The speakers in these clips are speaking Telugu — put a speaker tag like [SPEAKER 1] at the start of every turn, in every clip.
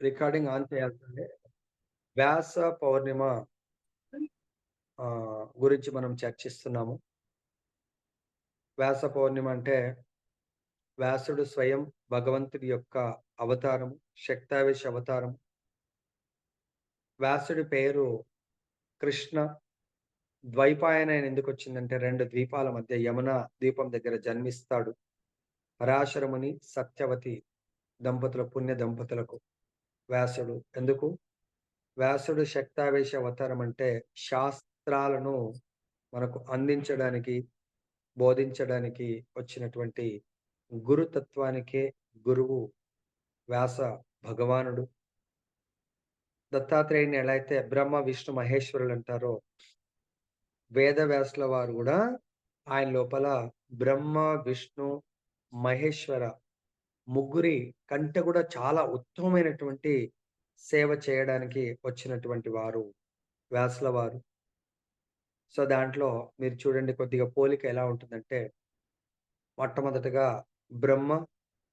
[SPEAKER 1] రికార్డింగ్ ఆన్ చేయాల్సిందే. వ్యాస పౌర్ణిమ గురించి మనం చర్చిస్తున్నాము. వ్యాస పౌర్ణిమ అంటే వ్యాసుడు స్వయం భగవంతుడి యొక్క అవతారం, శక్తావేశ అవతారం. వ్యాసుడి పేరు కృష్ణ. ద్వైపాయన అని ఎందుకొచ్చిందంటే 2 ద్వీపాల మధ్య యమున ద్వీపం దగ్గర జన్మిస్తాడు. పరాశరముని, సత్యవతి దంపతుల పుణ్య దంపతులకు వ్యాసుడు. ఎందుకు? వ్యాసుడు శక్తావేశ అవతారం అంటే శాస్త్రాలను మనకు అందించడానికి, బోధించడానికి వచ్చినటువంటి గురుతత్వానికే గురువు వ్యాస భగవానుడు. దత్తాత్రేయుడిని ఎలా అయితే బ్రహ్మ, విష్ణు, మహేశ్వరులు అంటారో, వేదవ్యాసుల వారు గూడా ఆయన లోపల బ్రహ్మ, విష్ణు, మహేశ్వర ముగ్గురి కంటే కూడా చాలా ఉత్తమమైనటువంటి సేవ చేయడానికి వచ్చినటువంటి వారు వ్యాసుల వారు. సో, దాంట్లో మీరు చూడండి కొద్దిగా పోలిక ఎలా ఉంటుందంటే, మొట్టమొదటగా బ్రహ్మ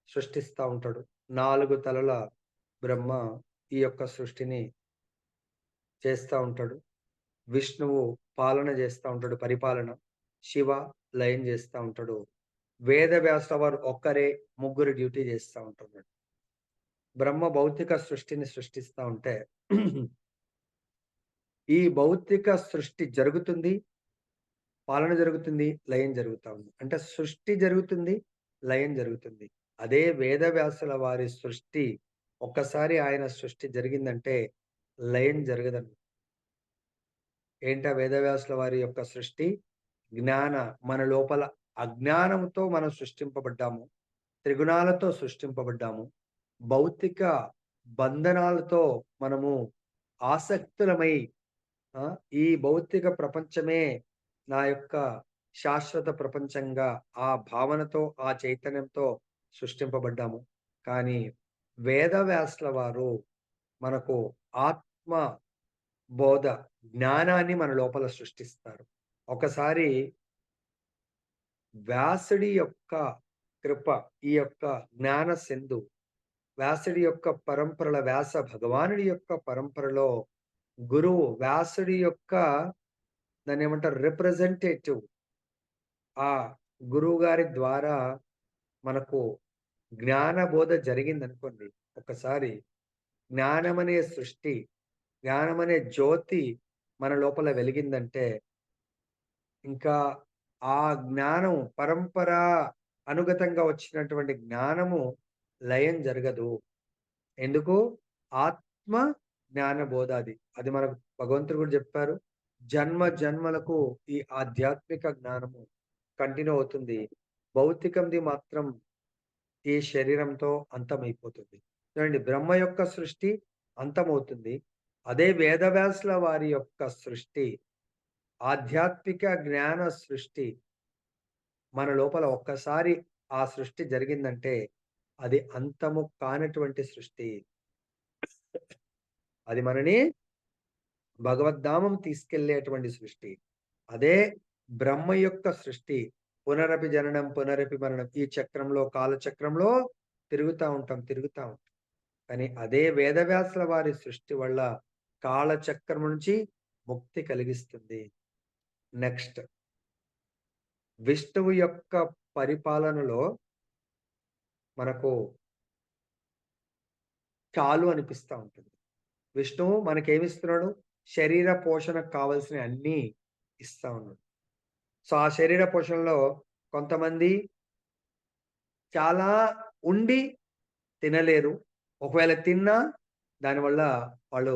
[SPEAKER 1] సృష్టిస్తా ఉంటాడు. 4 తలల బ్రహ్మ ఈ యొక్క సృష్టిని చేస్తా ఉంటాడు. విష్ణువు పాలన చేస్తా ఉంటాడు, పరిపాలన. శివ లయం చేస్తా ఉంటాడు. వేదవ్యాసుల వారు ఒక్కరే ముగ్గురు డ్యూటీ చేస్తా ఉంటున్నాడు. బ్రహ్మ భౌతిక సృష్టిని సృష్టిస్తా ఉంటే ఈ భౌతిక సృష్టి జరుగుతుంది, పాలన జరుగుతుంది, లయం జరుగుతా ఉంది. అంటే సృష్టి జరుగుతుంది, లయం జరుగుతుంది. అదే వేదవ్యాసుల వారి సృష్టి ఒక్కసారి ఆయన సృష్టి జరిగిందంటే లయం జరగదన్నమాట. ఏంటా వేదవ్యాసుల వారి యొక్క సృష్టి? జ్ఞాన మన లోపల అజ్ఞానంతో మనం సృష్టింపబడ్డాము. త్రిగుణాలతో సృష్టింపబడ్డాము. భౌతిక బంధనాలతో మనము ఆసక్తులమై ఆ! ఈ భౌతిక ప్రపంచమే నా యొక్క శాశ్వత ప్రపంచంగా ఆ భావనతో, ఆ చైతన్యంతో సృష్టింపబడ్డాము. కానీ వేదవ్యాసుల వారు మనకు ఆత్మ బోధ, జ్ఞానాన్ని మన లోపల సృష్టిస్తారు. ఒకసారి వ్యాసుడి యొక్క కృప, ఈ యొక్క జ్ఞాన సింధు, వ్యాసుడి యొక్క పరంపరల వ్యాస భగవానుడి యొక్క పరంపరలో గురువు వ్యాసుడి యొక్క దాన్నేమంటారు రిప్రజెంటేటివ్ ఆ గురువుగారి ద్వారా మనకు జ్ఞానబోధ జరిగిందనుకోండి. ఒకసారి జ్ఞానమనే సృష్టి, జ్ఞానమనే జ్యోతి మన లోపల వెలిగిందంటే, ఇంకా ఆ జ్ఞానం పరంపర అనుగతంగా వచ్చినటువంటి జ్ఞానము లయం జరగదు. ఎందుకు? ఆత్మ జ్ఞానబోధ అది. అది మనకు భగవంతుడు కూడా చెప్పారు. జన్మ జన్మలకు ఈ ఆధ్యాత్మిక జ్ఞానము కంటిన్యూ అవుతుంది. భౌతికంది మాత్రం ఈ శరీరంతో అంతమైపోతుంది. చూడండి బ్రహ్మ యొక్క సృష్టి అంతమవుతుంది. అదే వేదవ్యాసుల వారి యొక్క సృష్టి, ఆధ్యాత్మిక జ్ఞాన సృష్టి మన లోపల ఒక్కసారి ఆ సృష్టి జరిగిందంటే, అది అంతము కానటువంటి సృష్టి. అది మనని భగవద్ధామం తీసుకెళ్ళేటువంటి సృష్టి. అదే బ్రహ్మ యొక్క సృష్టి. పునరపి జననం, పునరపి మరణం. ఈ చక్రంలో, కాలచక్రంలో తిరుగుతా ఉంటాం, తిరుగుతా ఉంటాం. కానీ అదే వేదవ్యాసుల వారి సృష్టి వల్ల కాలచక్రం నుంచి ముక్తి కలిగిస్తుంది. నెక్స్ట్ విష్ణువు యొక్క పరిపాలనలో మనకు చాలు అనిపిస్తా ఉంటుంది. విష్ణువు మనకేమిస్తున్నాడు? శరీర పోషణకు కావాల్సినయి అన్నీ ఇస్తా ఉన్నాడు. సో, ఆ శరీర పోషణలో కొంతమంది చాలా ఉండి తినలేరు. ఒకవేళ తిన్నా దానివల్ల వాళ్ళు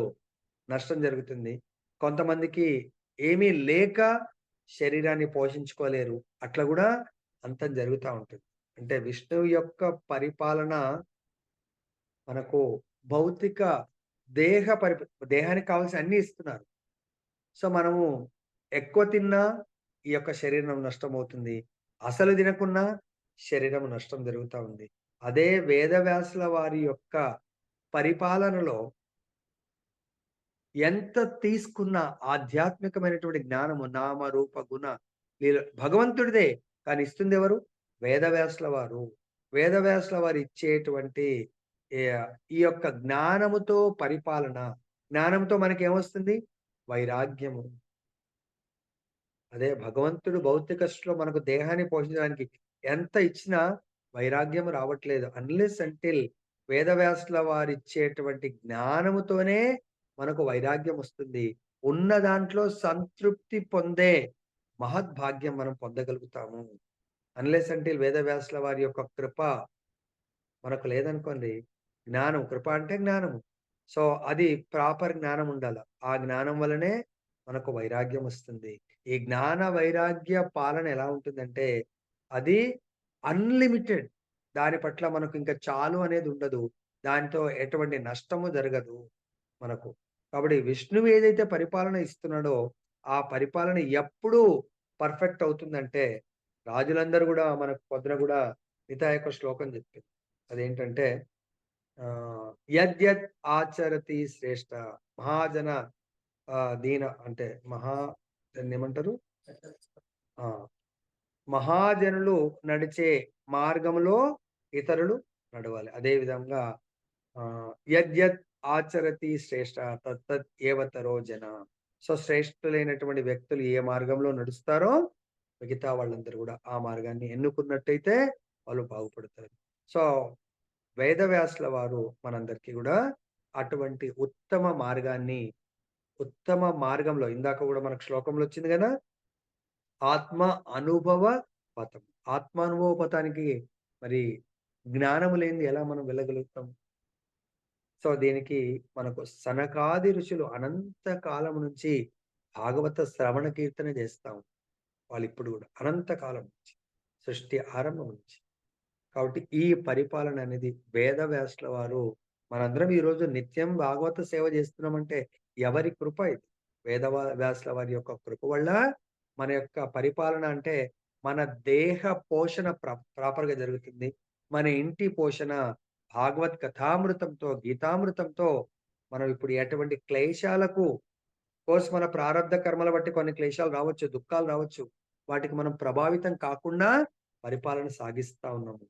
[SPEAKER 1] నష్టం జరుగుతుంది. కొంతమందికి ఏమీ లేక శరీరాన్ని పోషించుకోలేరు. అట్లా గూడా అంతం జరుగుతా ఉంటుంది. అంటే విష్ణువు యొక్క పరిపాలన మనకు భౌతిక దేహ పరిప దేహానికి కావాల్సిన అన్నీ ఇస్తున్నారు. సో, మనము ఎక్కువ తిన్నా ఈ యొక్క శరీరం నష్టమవుతుంది. అసలు తినకున్నా శరీరం నష్టం జరుగుతా ఉంది. అదే వేదవ్యాసుల వారి యొక్క పరిపాలనలో ఎంత తీసుకున్న ఆధ్యాత్మికమైనటువంటి జ్ఞానము నామ, రూప, గుణ లీల భగవంతుడిదే. కానీ ఇస్తుందెవరు? వేదవ్యాసుల వారు. వేదవ్యాసుల వారు ఇచ్చేటువంటి ఏ ఈ యొక్క జ్ఞానముతో పరిపాలన. జ్ఞానంతో మనకేమొస్తుంది? వైరాగ్యము. అదే భగవంతుడు భౌతిక సృష్టిలో మనకు దేహాన్ని పోషించడానికి ఎంత ఇచ్చినా వైరాగ్యం రావట్లేదు. అన్‌లెస్ అంటిల్ వేదవ్యాసుల వారిచ్చేటువంటి జ్ఞానముతోనే మనకు వైరాగ్యం వస్తుంది. ఉన్న దాంట్లో సంతృప్తి పొందే మహద్భాగ్యం మనం పొందగలుగుతాము. అన్‌లెస్ అంటిల్ వేదవ్యాసుల వారి యొక్క కృప మనకు లేదనుకోండి. జ్ఞానం, కృప అంటే జ్ఞానము. సో, అది ప్రాపర్ జ్ఞానం ఉండాల. ఆ జ్ఞానం వల్లనే మనకు వైరాగ్యం వస్తుంది. ఈ జ్ఞాన వైరాగ్య పాలన ఎలా ఉంటుందంటే, అది అన్‌లిమిటెడ్. దాని పట్ల మనకు ఇంకా చాలు అనేది ఉండదు. దానితో ఎటువంటి నష్టము జరగదు మనకు. కాబట్టి విష్ణువు ఏదైతే పరిపాలన ఇస్తున్నాడో, ఆ పరిపాలన ఎప్పుడూ పర్ఫెక్ట్ అవుతుందంటే, రాజులందరూ గూడా మనకు పొద్దున గూడా గీత యొక్క శ్లోకం చెప్పింది. అదేంటంటే యద్యత్ ఆచరతి శ్రేష్ట మహాజన దీన అంటే దాన్నేమంటారు? ఆ! మహాజనులు నడిచే మార్గంలో ఇతరులు నడవాలి. అదే విధంగా యద్యత్ ఆచరతి శ్రేష్ట తత్తత్ ఏవతరో జన. సో, శ్రేష్ఠులైనటువంటి వ్యక్తులు ఏ మార్గంలో నడుస్తారో మిగతా వాళ్ళందరూ గూడా ఆ మార్గాన్ని ఎన్నుకున్నట్టయితే వాళ్ళు బాగుపడతారు. సో, వేదవ్యాసుల వారు మనందరికీ గూడా అటువంటి ఉత్తమ మార్గంలో ఇందాక గూడా మనకు శ్లోకంలో వచ్చింది గదా! ఆత్మ అనుభవ పథం. ఆత్మానుభవ పథానికి మరి జ్ఞానము లేనిది ఎలా మనం వెళ్ళగలుగుతాం? సో, దీనికి మనకు సనకాది ఋషులు అనంత కాలం నుంచి భాగవత శ్రవణ కీర్తన చేస్తా వాళ్ళిప్పుడు గూడా. అనంత కాలం నుంచి. సృష్టి ఆరంభం నుంచి. కాబట్టి ఈ పరిపాలన అనేది వేదవ్యాసుల వారు మనందరం ఈరోజు నిత్యం భాగవత సేవ చేస్తున్నామంటే ఎవరి కృప ఇది? వ్యాసుల వారి యొక్క కృప వల్ల మన యొక్క పరిపాలన అంటే మన దేహ పోషణ ప్రాపర్‌గా జరుగుతుంది. మన ఇంటి పోషణ భాగవత్ కథామృతంతో, గీతామృతంతో మనం ఇప్పుడు ఎటువంటి క్లేశాలకు కోర్స్ మన ప్రారబ్ధ కర్మల బట్టి కొన్ని క్లేశాలు రావచ్చు, దుఃఖాలు రావచ్చు. వాటికి మనం ప్రభావితం కాకుండా పరిపాలన సాగిస్తా ఉన్నాము.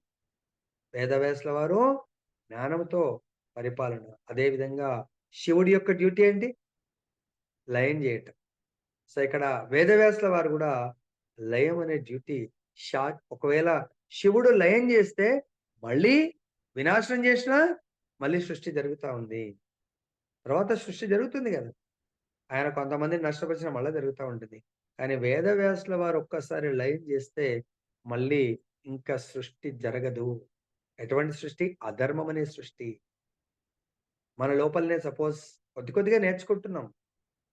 [SPEAKER 1] వేదవ్యాసుల వారు జ్ఞానంతో పరిపాలన. అదే విధంగా శివుడి యొక్క డ్యూటీ ఏంటి? లయం జేయటం. సో, ఇక్కడ వేదవ్యాసుల వారు గూడా లయం అనే డ్యూటీ ఒకవేళ శివుడు లయం జేస్తే మళ్ళీ వినాశనం జేసినా మళ్ళీ సృష్టి జరుగుతా ఉంది. తర్వాత సృష్టి జరుగుతుంది గదా! ఆయన కొంతమందిని నష్టపరిచినా మళ్ళా జరుగుతా ఉంటుంది. కానీ వేదవ్యాసుల వారు ఒక్కసారి లయం జేస్తే మళ్ళీ ఇంకా సృష్టి జరగదు. ఎటువంటి సృష్టి? అధర్మం అనే సృష్టి. మన లోపలనే సపోజ్ కొద్ది కొద్దిగా నేర్చుకుంటున్నాం.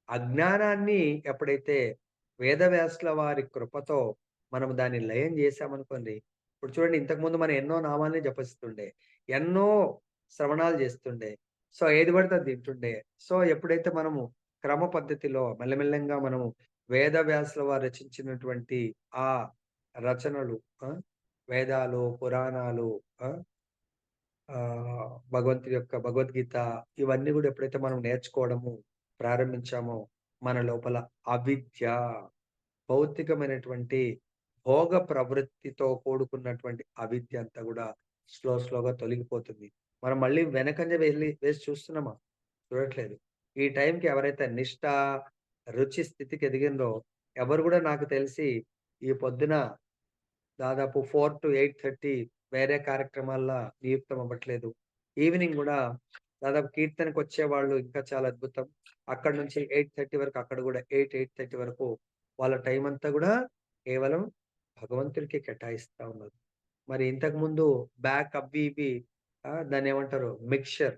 [SPEAKER 1] అజ్ఞానాన్ని ఎప్పుడైతే వేదవ్యాసుల వారి కృపతో మనం దాన్ని లయం చేశామనుకోండి. ఇప్పుడు చూడండి ఇంతకుముందు మనం ఎన్నో నామాల్ని జపిస్తుండే. ఎన్నో శ్రవణాలు చేస్తుండే. సో, ఏది పడితే అది తింటుండే. సో, ఎప్పుడైతే మనము క్రమ పద్ధతిలో మెల్లమెల్లంగా మనము వేదవ్యాసుల వారు రచించినటువంటి ఆ రచనలు ఆ! వేదాలు, పురాణాలు ఆ! భగవంతుడి యొక్క భగవద్గీత ఇవన్నీ గూడా ఎప్పుడైతే మనం నేర్చుకోవడము ప్రారంభించామో, మన లోపల అవిద్య, భౌతికమైనటువంటి భోగ ప్రవృత్తితో కూడుకున్నటువంటి అవిద్య అంతా గూడా స్లోగా తొలగిపోతుంది. మనం మళ్ళీ వెనకంజ వేసి చూస్తున్నామా? చూడట్లేదు. ఈ టైంకి ఎవరైతే నిష్ఠ, రుచి స్థితికి ఎదిగిండ్రో ఎవరు గూడా నాకు తెలిసి ఈ పొద్దున దాదాపు 4-8:30 వేరే కార్యక్రమాల్లో నియుక్తం అవ్వట్లేదు. ఈవినింగ్ గూడా దాదాపు కీర్తనకొచ్చేవాళ్ళు ఇంకా చాలా అద్భుతం. అక్కడి నుంచి 8:30 వరకు అక్కడ గూడా 8:30 వరకు వాళ్ళ టైమంతా గూడా కేవలం భగవంతుడికే కేటాయిస్తా ఉన్నారు. మరి ఇంతకుముందు అవి ఇవి దాన్నేమంటారు మిక్స్చర్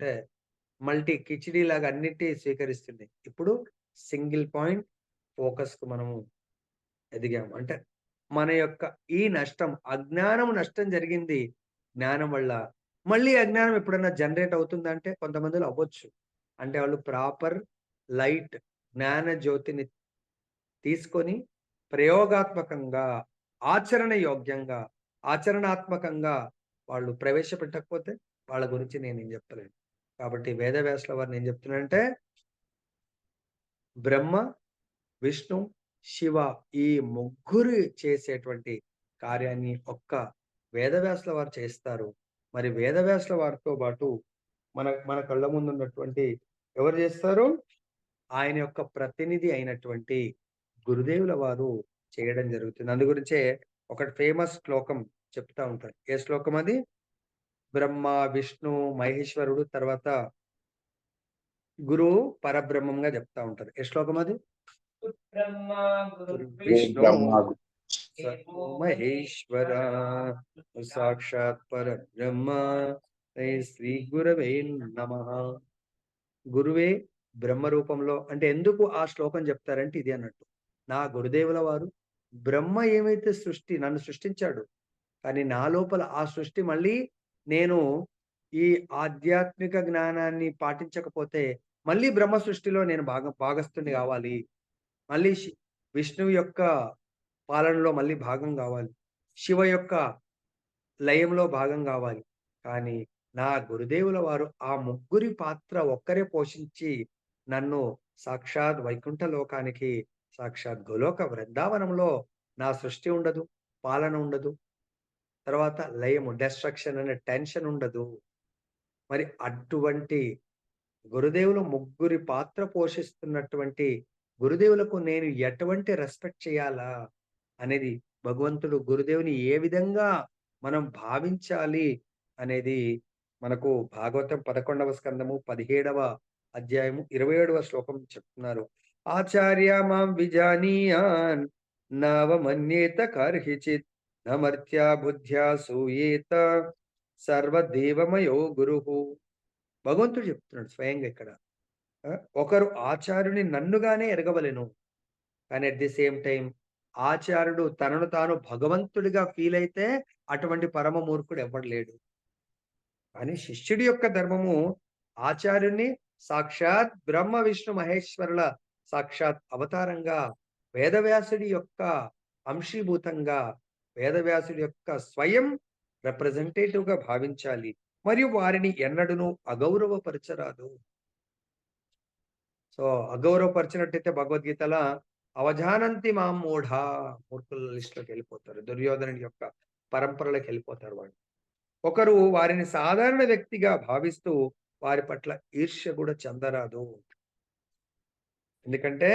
[SPEAKER 1] అంటే కిచిడీలాగా అన్నిటిని స్వీకరిస్తుంది. ఇప్పుడు సింగిల్ పాయింట్ ఫోకస్‌కు మనము ఎదిగాము. అంటే మన యొక్క ఈ నష్టం, అజ్ఞానం నష్టం జరిగింది జ్ఞానం వల్ల. మళ్ళీ అజ్ఞానం ఎప్పుడన్నా జనరేట్ అవుతుందా అంటే కొంతమందిలో అవ్వచ్చు. అంటే వాళ్ళు ప్రాపర్ లైట్ జ్ఞాన జ్యోతిని తీసుకొని ప్రయోగాత్మకంగా, ఆచరణ యోగ్యంగా, ఆచరణాత్మకంగా వాళ్ళు ప్రవేశపెట్టకపోతే వాళ్ళ గురించి నేనేం చెప్పలేను. కాబట్టి వేదవ్యాసుల వారిని ఏం చెప్తున్నానంటే బ్రహ్మ విష్ణు, శివ ఈ ముగ్గురు చేసేటువంటి కార్యాన్ని ఒక్క వేదవ్యాసుల వారు చేస్తారు. మరి వేదవ్యాసుల వారితో పాటు మన మన కళ్ళ ముందున్నటువంటి ఎవరు చేస్తారు? ఆయన యొక్క ప్రతినిధి అయినటువంటి గురుదేవుల వారు చేయడం జరుగుతుంది. అందు గురించే ఒకటి ఫేమస్ శ్లోకం చెప్తా ఉంటారు. ఏ శ్లోకం అది? బ్రహ్మ, విష్ణు, మహేశ్వరుడు తర్వాత గురువు పరబ్రహ్మంగా చెప్తా ఉంటారు. ఏ శ్లోకం అది? బ్రహ్మ విష్ణు మహేశ్వర సాక్షాత్ పరబ్రహ్మ శ్రీ గురవే నమః. గురువే బ్రహ్మ రూపంలో అంటే ఎందుకు ఆ శ్లోకం చెప్తారంటే ఇది అన్నట్టు. నా గురుదేవుల వారు బ్రహ్మ ఏమైతే నన్ను సృష్టించాడు. కానీ నా లోపల ఆ సృష్టి మళ్ళీ నేను ఈ ఆధ్యాత్మిక జ్ఞానాన్ని పాటించకపోతే మళ్ళీ బ్రహ్మ సృష్టిలో నేను భాగస్థుడిని కావాలి. మళ్ళీ విష్ణువు యొక్క పాలనలో మళ్ళీ భాగం కావాలి. శివ యొక్క లయంలో భాగం కావాలి. కానీ నా గురుదేవుల వారు ఆ ముగ్గురి పాత్ర ఒక్కరే పోషించి నన్ను సాక్షాత్ వైకుంఠ లోకానికి, సాక్షాత్ గోలోక వృందావనంలో నా సృష్టి ఉండదు, పాలన ఉండదు. తర్వాత లయము డెస్ట్రక్షన్ అనే టెన్షన్ ఉండదు. మరి అటువంటి గురుదేవులు ముగ్గురి పాత్ర పోషిస్తున్నటువంటి గురుదేవులకు నేను ఎటువంటి రెస్పెక్ట్ చేయాలా అనేది భగవంతుడు గురుదేవుని ఏ విధంగా మనం భావించాలి అనేది మనకు భాగవతం 11వ స్కందము 17వ అధ్యాయము 27వ శ్లోకం చెప్తున్నారు. ఆచార్య మాం విజానీయాన్ నవమన్యేత కర్హిచిత్ నమర్త్యా బుద్ధ్యా సూయేత సర్వదేవమయో గురుః. భగవంతుడు చెప్తున్నాడు స్వయంగా ఇక్కడ. ఒకరు ఆచార్యుని నన్నుగానే ఎరగవలెను. కానీ అట్ ది సేమ్ టైమ్ ఆచార్యుడు తనను తాను భగవంతుడిగా ఫీల్ అయితే అటువంటి పరమ మూర్ఖుడు ఎవ్వడు లేడు. కానీ శిష్యుడి యొక్క ధర్మము ఆచార్యుని సాక్షాత్ బ్రహ్మ విష్ణు మహేశ్వరుల సాక్షాత్ అవతారంగా వేదవ్యాసుడి యొక్క అంశీభూతంగా వేదవ్యాసుడి యొక్క స్వయం రిప్రజెంటేటివ్ గా భావించాలి. మరియు వారిని ఎన్నడూను అగౌరవపరచరాదు. సో, అగౌరవపరిచినట్టయితే భగవద్గీతల అవజానంతి మాం మూఢా మూర్ఖుల లిస్ట్‌లోకి వెళ్ళిపోతారు. దుర్యోధనుడి యొక్క పరంపరలోకి వెళ్ళిపోతారు వాళ్ళు. ఒకరు వారిని సాధారణ వ్యక్తిగా భావిస్తూ వారి పట్ల ఈర్ష్య కూడా చెందరాదు. ఎందుకంటే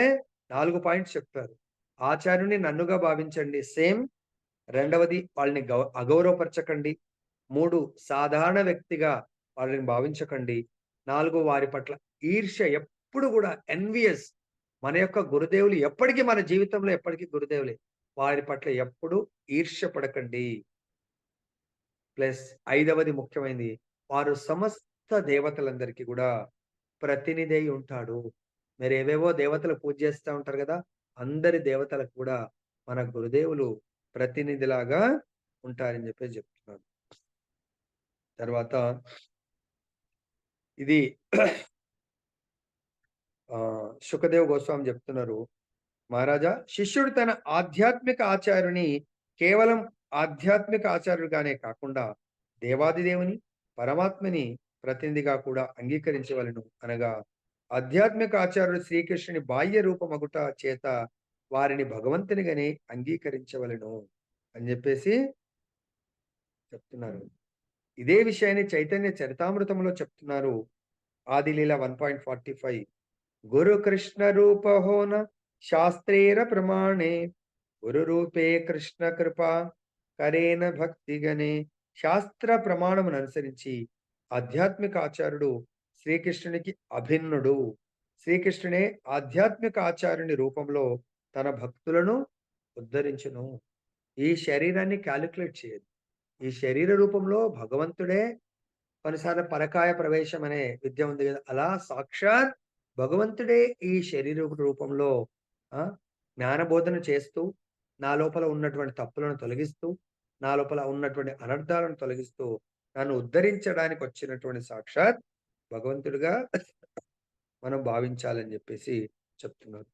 [SPEAKER 1] 4 పాయింట్స్ చెప్పారు. ఆచార్యుని నన్నుగా భావించండి. సేమ్. రెండవది వాళ్ళని అగౌరవపరచకండి. 3 సాధారణ వ్యక్తిగా వాళ్ళని భావించకండి. 4 వారి పట్ల ఈర్ష్య ఎప్పుడు కూడా ఎన్వియస్. మన యొక్క గురుదేవులు ఎప్పటికీ మన జీవితంలో ఎప్పటికీ గురుదేవులే. వారి పట్ల ఎప్పుడు ఈర్ష్య పడకండి. ప్లస్ ఐదవది ముఖ్యమైనది. వారు సమస్త దేవతలందరికీ కూడా ప్రతినిధి అయి ఉంటాడు. మీరేవేవో దేవతలు పూజ చేస్తా ఉంటారు గదా! అందరి దేవతలకు కూడా మన గురుదేవులు ప్రతినిధిలాగా ఉంటారని చెప్పేసి చెప్తున్నాను. తర్వాత ఇది సుఖదేవ్ గోస్వామి చెప్తున్నారు. మహారాజా శిష్యుడు తన ఆధ్యాత్మిక ఆచార్యుని కేవలం ఆధ్యాత్మిక ఆచార్యుడుగానే కాకుండా దేవాదిదేవుని, పరమాత్మని ప్రతినిధిగా కూడా అంగీకరించవలెను. అనగా ఆధ్యాత్మిక ఆచార్యుడు శ్రీకృష్ణుని బాహ్య రూపమగుట చేత వారిని భగవంతునిగానే అంగీకరించవలెను అని చెప్పేసి చెప్తున్నారు. ఇదే విషయాన్ని చైతన్య చరితామృతంలో చెప్తున్నారు. ఆదిలీల 1.45 గురు కృష్ణ రూప హోన శాస్త్రేర ప్రమాణే గురు రూపే కృష్ణ కృపా కరేన భక్తిగనే. శాస్త్ర ప్రమాణమును అనుసరించి ఆధ్యాత్మిక ఆచార్యుడు శ్రీకృష్ణునికి అభిన్నుడు. శ్రీకృష్ణునే ఆధ్యాత్మిక ఆచార్యుని రూపంలో తన భక్తులను ఉద్ధరించును. ఈ శరీరాన్ని క్యాలిక్యులేట్ చేయదు. ఈ శరీర రూపంలో భగవంతుడే కొన్నిసార్లు పరకాయ ప్రవేశం అనే విద్య ఉంది కదా! అలా సాక్షాత్ భగవంతుడే ఈ శరీర రూపంలో ఆ! జ్ఞానబోధన చేస్తూ, నా లోపల ఉన్నటువంటి తప్పులను తొలగిస్తూ, నా లోపల ఉన్నటువంటి అనర్థాలను తొలగిస్తూ, నన్ను ఉద్ధరించడానికి వచ్చినటువంటి సాక్షాత్ భగవంతుడిగా మనం భావించాలని చెప్పేసి చెప్తున్నారు.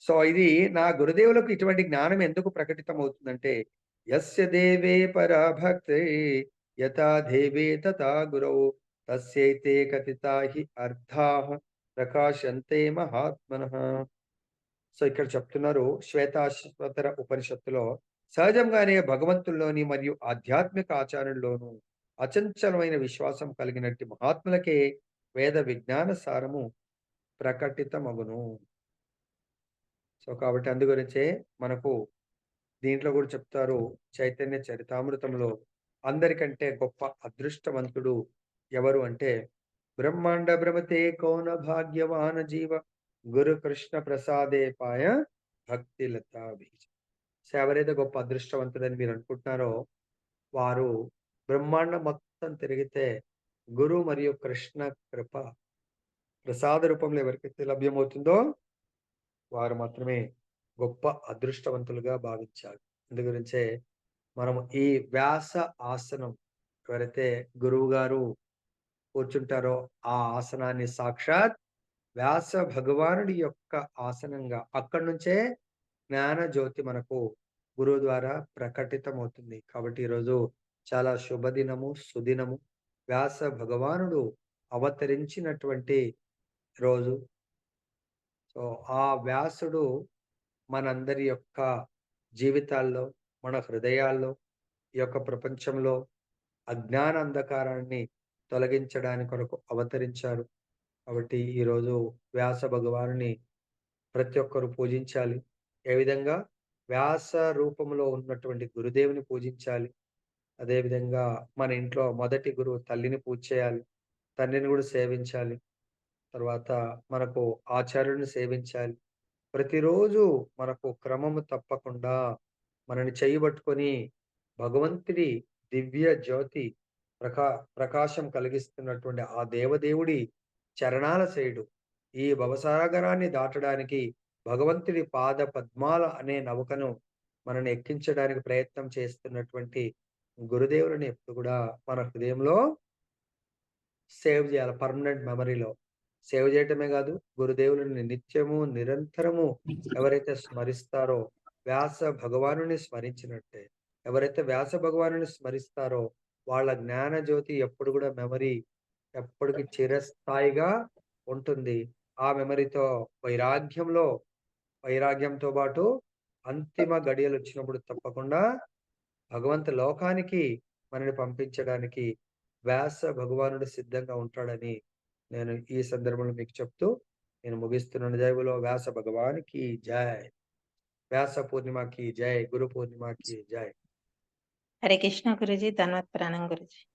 [SPEAKER 1] సో, ఇది నా గురుదేవులకు ఇటువంటి జ్ఞానం ఎందుకు ప్రకటితమవుతుందంటే, యస్య దేవే పరా భక్తి యథా దేవే తథా గురౌ తస్యైతే కథితా హి అర్థాః ప్రకాశంతే మహాత్మనః. సో, ఇక్కడ చెప్తున్నారు శ్వేతాశ్వతర ఉపనిషత్తులో సహజంగానే భగవంతుల్లోని మరియు ఆధ్యాత్మిక ఆచారంలోనూ అచంచలమైన విశ్వాసం కలిగినట్టి మహాత్ములకే వేద విజ్ఞాన సారము ప్రకటితమగును. సో, కాబట్టి అందుగురించే మనకు దీంట్లో గూడా చెప్తారు చైతన్య చరితామృతంలో అందరికంటే గొప్ప అదృష్టవంతుడు ఎవరు అంటే, బ్రహ్మాండ భ్రమతే కౌన భాగ్యవాన జీవ గురు కృష్ణ ప్రసాదే పాయ భక్తిలతా బీజ. సో, ఎవరైతే గొప్ప అదృష్టవంతుడని మీరు అనుకుంటున్నారో, వారు బ్రహ్మాండం మొత్తం తిరిగితే గురు మరియు కృష్ణ కృప ప్రసాద రూపంలో ఎవరికైతే లభ్యమవుతుందో వారు మాత్రమే గొప్ప అదృష్టవంతులుగా భావించాలి. అందుగురించే మనము ఈ వ్యాస ఆసనం ఎవరైతే గురువుగారు కూర్చుంటారో, ఆ ఆసనాన్ని సాక్షాత్ వ్యాస భగవానుడి యొక్క ఆసనంగా అక్కడి నుంచే జ్ఞాన జ్యోతి మనకు గురువు ద్వారా ప్రకటితమవుతుంది. కాబట్టి ఈరోజు చాలా శుభదినము, సుదినము. వ్యాస భగవానుడు అవతరించినటువంటి రోజు. సో, ఆ వ్యాసుడు మనందరి యొక్క జీవితాల్లో, మన హృదయాల్లో, ఈ యొక్క ప్రపంచంలో అజ్ఞాన అంధకారాన్ని తొలగించడాని కొరకు అవతరించారు. కాబట్టి ఈరోజు వ్యాస భగవానుని ప్రతి ఒక్కరు పూజించాలి. ఏ విధంగా? వ్యాస రూపంలో ఉన్నటువంటి గురుదేవుని పూజించాలి. అదే విధంగా మన ఇంట్లో మొదటి గురువు తల్లిని పూజ చేయాలి. తండ్రిని గూడా సేవించాలి. తర్వాత మనకు ఆచార్యుడిని సేవించాలి. ప్రతిరోజు మనకు క్రమము తప్పకుండా మనని చెయ్యి భగవంతుడి దివ్య జ్యోతి ప్రకా ప్రకాశం కలిగిస్తున్నటువంటి ఆ దేవదేవుడి చరణాల సేయుడు. ఈ భవసాగరాన్ని దాటడానికి భగవంతుడి పాద పద్మాల అనే నౌకను మనని ఎక్కించడానికి ప్రయత్నం చేస్తున్నటువంటి గురుదేవులని ఎప్పుడు కూడా మన హృదయంలో సేవ్ జేయాలి. పర్మనెంట్ మెమరీలో. సేవ్ జేయటమే గాదు, గురుదేవులని నిత్యము, నిరంతరము ఎవరైతే స్మరిస్తారో, వ్యాస భగవానుని స్మరించినట్టే. ఎవరైతే వ్యాస భగవానుని స్మరిస్తారో, వాళ్ళ జ్ఞాన జ్యోతి ఎప్పుడు గూడా మెమరీ ఎప్పటికి చిరస్థాయిగా ఉంటుంది. ఆ మెమరీతో వైరాగ్యంలో వైరాగ్యంతో బాటు అంతిమ గడియలొచ్చినప్పుడు తప్పకుండా లోకానికి మనల్ని పంపించడానికి వ్యాస భగవానుడు సిద్ధంగా ఉంటాడని నేను ఈ సందర్భంలో మీకు చెప్తూ నేను ముగిస్తున్నాను. జై బోలో వ్యాస భగవానికి జై. వ్యాస పూర్ణిమకి జై. గురు పూర్ణిమకి జై.
[SPEAKER 2] హరే కృష్ణ గురూజీ. ధన్వత్ ప్రణాం గురూజీ.